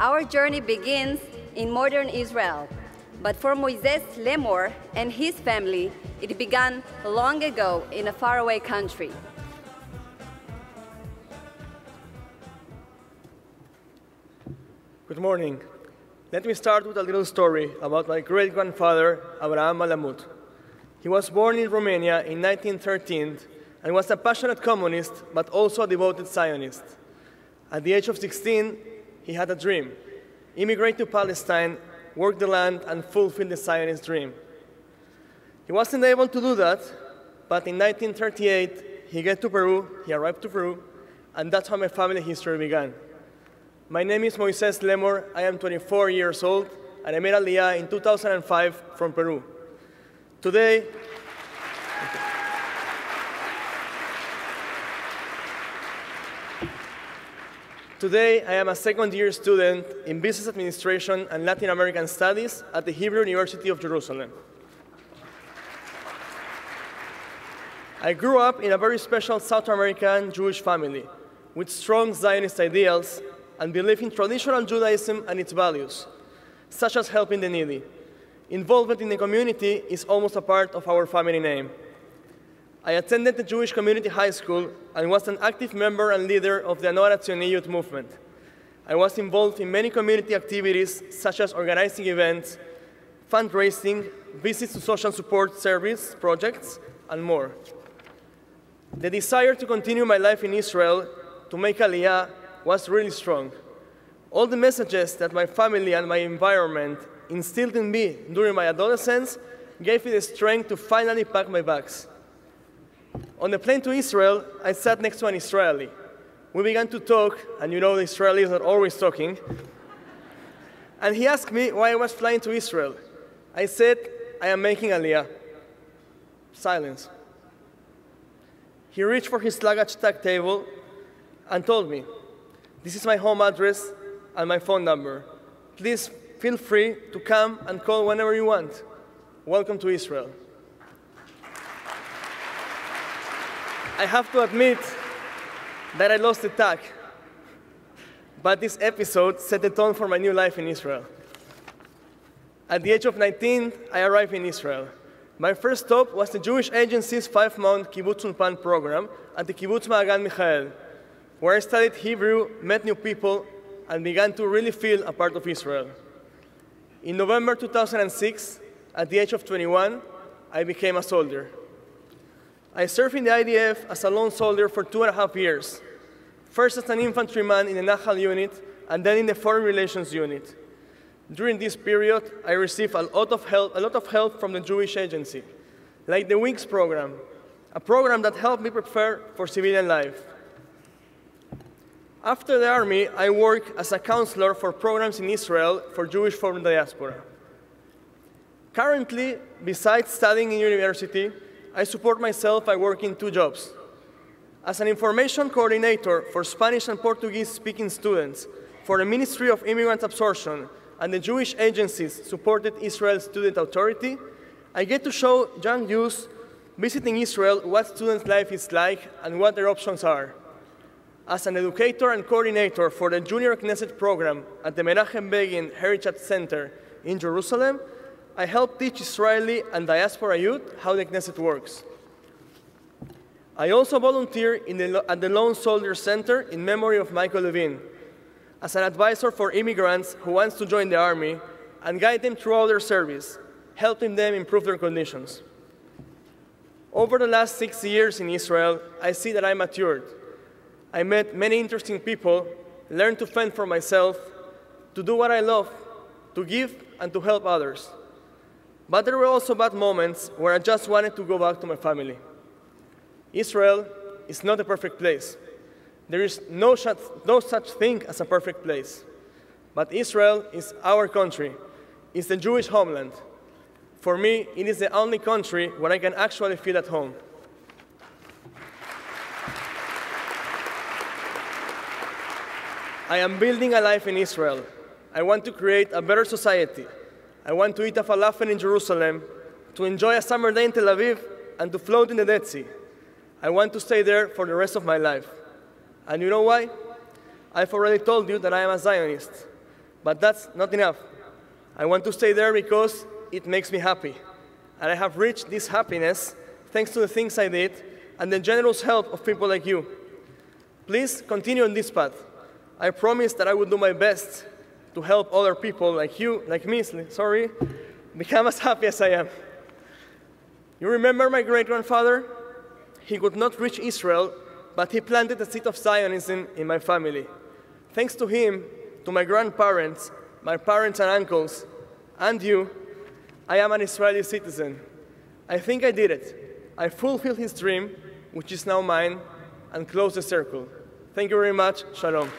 Our journey begins in modern Israel, but for Moises Lemor and his family, it began long ago in a faraway country. Good morning. Let me start with a little story about my great-grandfather, Abraham Malamud. He was born in Romania in 1913 and was a passionate communist, but also a devoted Zionist. At the age of 16, he had a dream: immigrate to Palestine, work the land, and fulfill the Zionist dream. He wasn't able to do that, but in 1938, he arrived to Peru, and that's how my family history began. My name is Moises Lemor. I am 24 years old, and I made Aliyah in 2005 from Peru. Today, I am a second-year student in Business Administration and Latin American Studies at the Hebrew University of Jerusalem. I grew up in a very special South American Jewish family with strong Zionist ideals and belief in traditional Judaism and its values, such as helping the needy. Involvement in the community is almost a part of our family name. I attended the Jewish Community High School and was an active member and leader of the Anora Tzioni Youth Movement. I was involved in many community activities, such as organizing events, fundraising, visits to social support service projects, and more. The desire to continue my life in Israel, to make Aliyah, was really strong. All the messages that my family and my environment instilled in me during my adolescence gave me the strength to finally pack my bags. On the plane to Israel, I sat next to an Israeli. We began to talk, and you know the Israelis are always talking. And he asked me why I was flying to Israel. I said, I am making Aliyah. Silence. He reached for his luggage tag table and told me, this is my home address and my phone number. Please feel free to come and call whenever you want. Welcome to Israel. I have to admit that I lost the tag, but this episode set the tone for my new life in Israel. At the age of 19, I arrived in Israel. My first stop was the Jewish Agency's 5-month Kibbutz Ulpan program at the Kibbutz Ma'agan Michael, where I studied Hebrew, met new people, and began to really feel a part of Israel. In November 2006, at the age of 21, I became a soldier. I served in the IDF as a lone soldier for 2.5 years, first as an infantryman in the Nahal unit, and then in the Foreign Relations unit. During this period, I received a lot of help from the Jewish Agency, like the Wings program, a program that helped me prepare for civilian life. After the army, I worked as a counselor for programs in Israel for Jewish foreign diaspora. Currently, besides studying in university, I support myself by working 2 jobs. As an information coordinator for Spanish and Portuguese-speaking students for the Ministry of Immigrant Absorption and the Jewish agencies supported Israel Student Authority, I get to show young youth visiting Israel what student life is like and what their options are. As an educator and coordinator for the Junior Knesset program at the Menachem Begin Heritage Center in Jerusalem, I help teach Israeli and diaspora youth how the Knesset works. I also volunteer at the Lone Soldier Center in memory of Michael Levine, as an advisor for immigrants who want to join the army and guide them throughout their service, helping them improve their conditions. Over the last 6 years in Israel, I see that I matured. I met many interesting people, learned to fend for myself, to do what I love, to give and to help others. But there were also bad moments where I just wanted to go back to my family. Israel is not a perfect place. There is no such thing as a perfect place. But Israel is our country. It's the Jewish homeland. For me, it is the only country where I can actually feel at home. I am building a life in Israel. I want to create a better society. I want to eat a falafel in Jerusalem, to enjoy a summer day in Tel Aviv, and to float in the Dead Sea. I want to stay there for the rest of my life. And you know why? I've already told you that I am a Zionist. But that's not enough. I want to stay there because it makes me happy. And I have reached this happiness thanks to the things I did and the generous help of people like you. Please continue on this path. I promise that I will do my best to help other people like you, like me, become as happy as I am. You remember my great-grandfather? He could not reach Israel, but he planted the seed of Zionism in my family. Thanks to him, to my grandparents, my parents and uncles, and you, I am an Israeli citizen. I think I did it. I fulfilled his dream, which is now mine, and closed the circle. Thank you very much. Shalom.